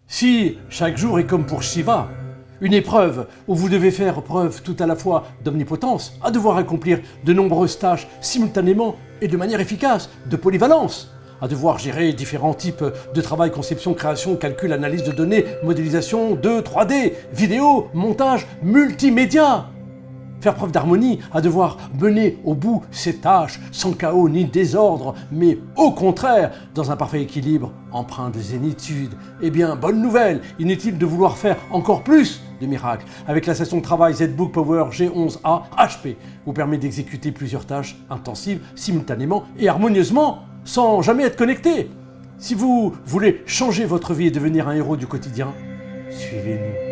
Si chaque jour est comme pour Shiva, une épreuve où vous devez faire preuve tout à la fois d'omnipotence, à devoir accomplir de nombreuses tâches simultanément et de manière efficace, de polyvalence, à devoir gérer différents types de travail, conception, création, calcul, analyse de données, modélisation, 2, 3D, vidéo, montage, multimédia. Faire preuve d'harmonie, à devoir mener au bout ces tâches sans chaos ni désordre, mais au contraire, dans un parfait équilibre empreint de zénitude. Eh bien, bonne nouvelle, inutile de vouloir faire encore plus de miracles. Avec la station de travail ZBook Power G11A HP, vous permet d'exécuter plusieurs tâches intensives simultanément et harmonieusement, sans jamais être connecté. Si vous voulez changer votre vie et devenir un héros du quotidien, suivez-nous.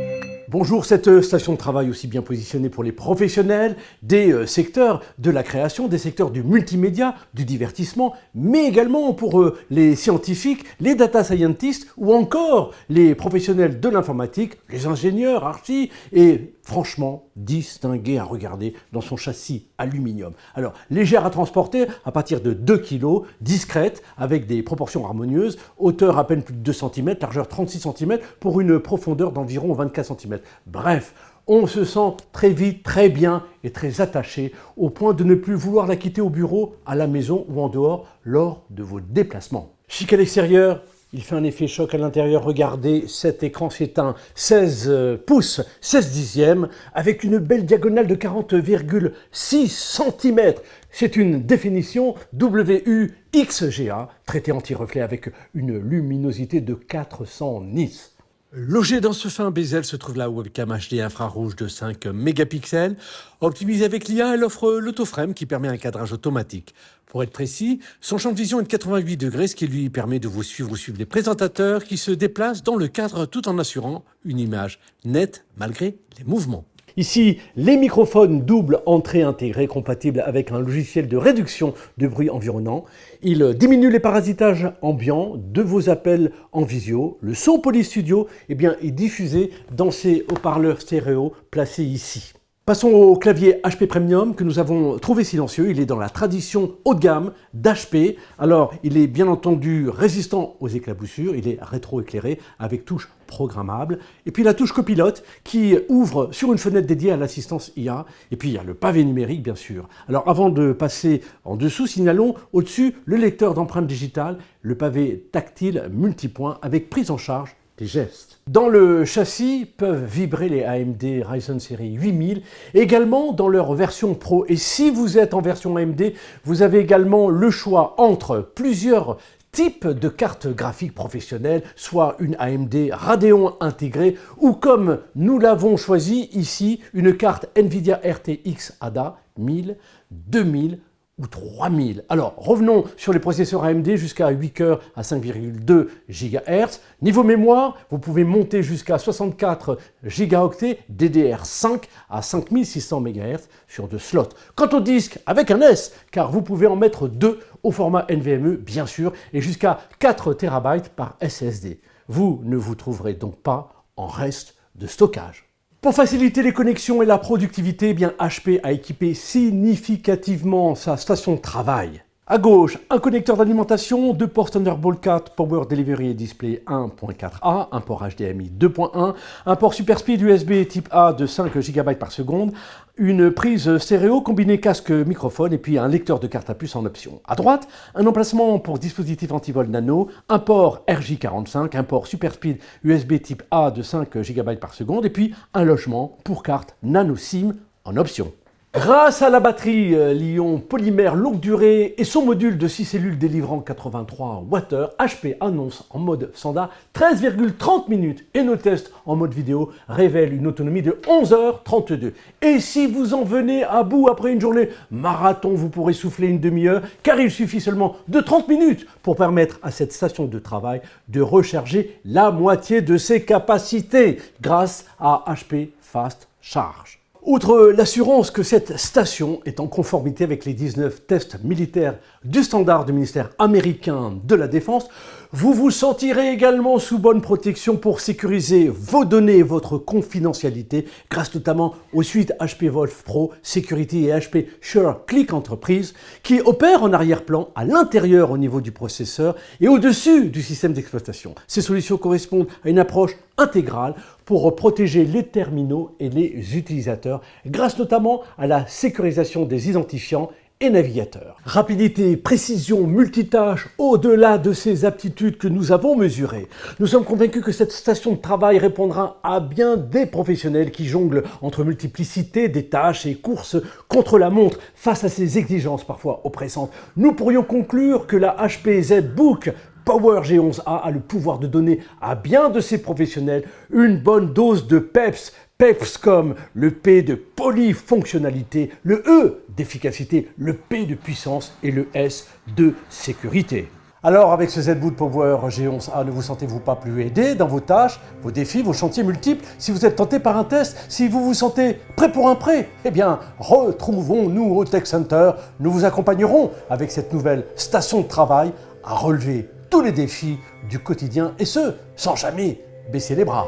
Bonjour, cette station de travail aussi bien positionnée pour les professionnels des secteurs de la création, des secteurs du multimédia, du divertissement, mais également pour les scientifiques, les data scientists ou encore les professionnels de l'informatique, les ingénieurs, archi et franchement distingué à regarder dans son châssis aluminium. Alors, légère à transporter à partir de 2 kg, discrète, avec des proportions harmonieuses, hauteur à peine plus de 2 cm, largeur 36 cm, pour une profondeur d'environ 24 cm. Bref, on se sent très vite, très bien et très attaché, au point de ne plus vouloir la quitter au bureau, à la maison ou en dehors lors de vos déplacements. Chic à l'extérieur, il fait un effet choc à l'intérieur. Regardez, cet écran, c'est un 16 pouces, 16 dixièmes, avec une belle diagonale de 40,6 cm. C'est une définition WUXGA, traité anti-reflet avec une luminosité de 400 nits. Logé dans ce fin bezel se trouve la webcam HD infrarouge de 5 mégapixels. Optimisée avec l'IA, elle offre l'autoframe qui permet un cadrage automatique. Pour être précis, son champ de vision est de 88 degrés, ce qui lui permet de vous suivre ou suivre les présentateurs qui se déplacent dans le cadre tout en assurant une image nette malgré les mouvements. Ici, les microphones double entrée intégrée compatibles avec un logiciel de réduction de bruit environnant. Il diminue les parasitages ambiants de vos appels en visio. Le son Polystudio est diffusé dans ces haut-parleurs stéréo placés ici. Passons au clavier HP Premium que nous avons trouvé silencieux. Il est dans la tradition haut de gamme d'HP. Alors, il est bien entendu résistant aux éclaboussures. Il est rétro-éclairé avec touche programmable. Et puis la touche copilote qui ouvre sur une fenêtre dédiée à l'assistance IA. Et puis il y a le pavé numérique, bien sûr. Alors, avant de passer en dessous, signalons au-dessus le lecteur d'empreintes digitales, le pavé tactile multipoint avec prise en charge des gestes. Dans le châssis peuvent vibrer les AMD Ryzen série 8000, également dans leur version Pro. Et si vous êtes en version AMD, vous avez également le choix entre plusieurs types de cartes graphiques professionnelles, soit une AMD Radeon intégrée, ou comme nous l'avons choisi ici, une carte Nvidia RTX ADA 1000, 2000, ou 3000. Alors, revenons sur les processeurs AMD jusqu'à 8 cœurs à 5,2 GHz. Niveau mémoire, vous pouvez monter jusqu'à 64 Go DDR5 à 5600 MHz sur 2 slots. Quant au disque, avec un S, car vous pouvez en mettre 2 au format NVMe, bien sûr, et jusqu'à 4 TB par SSD. Vous ne vous trouverez donc pas en reste de stockage. Pour faciliter les connexions et la productivité, HP a équipé significativement sa station de travail. À gauche, un connecteur d'alimentation, 2 ports Thunderbolt 4 Power Delivery et Display 1.4a, un port HDMI 2.1, un port Superspeed USB type A de 5 GB par seconde, une prise stéréo combinée casque-microphone et puis un lecteur de carte à puce en option. À droite, un emplacement pour dispositif anti-vol nano, un port RJ45, un port Superspeed USB type A de 5 GB par seconde et puis un logement pour carte nano SIM en option. Grâce à la batterie Li-ion polymère longue durée et son module de 6 cellules délivrant 83 Wh, HP annonce en mode standard 13,30 minutes et nos tests en mode vidéo révèlent une autonomie de 11h32. Et si vous en venez à bout après une journée marathon, vous pourrez souffler une demi-heure car il suffit seulement de 30 minutes pour permettre à cette station de travail de recharger la moitié de ses capacités grâce à HP Fast Charge. Outre l'assurance que cette station est en conformité avec les 19 tests militaires du standard du ministère américain de la Défense, vous vous sentirez également sous bonne protection pour sécuriser vos données et votre confidentialité grâce notamment aux suites HP Wolf Pro Security et HP SureClick Enterprise qui opèrent en arrière-plan à l'intérieur au niveau du processeur et au-dessus du système d'exploitation. Ces solutions correspondent à une approche intégrale pour protéger les terminaux et les utilisateurs grâce notamment à la sécurisation des identifiants et navigateurs. Rapidité, précision, multitâche, au-delà de ces aptitudes que nous avons mesurées, nous sommes convaincus que cette station de travail répondra à bien des professionnels qui jonglent entre multiplicité des tâches et courses contre la montre face à ces exigences parfois oppressantes. Nous pourrions conclure que la HP ZBook Power G11A a le pouvoir de donner à bien de ces professionnels une bonne dose de PEPS. PEPS comme le P de polyfonctionnalité, le E d'efficacité, le P de puissance et le S de sécurité. Alors avec ce ZBook Power G11A, ne vous sentez-vous pas plus aidé dans vos tâches, vos défis, vos chantiers multiples? Si vous êtes tenté par un test, si vous vous sentez prêt pour un prêt, eh bien retrouvons-nous au Tech Center. Nous vous accompagnerons avec cette nouvelle station de travail à relever tous les défis du quotidien et ce, sans jamais baisser les bras.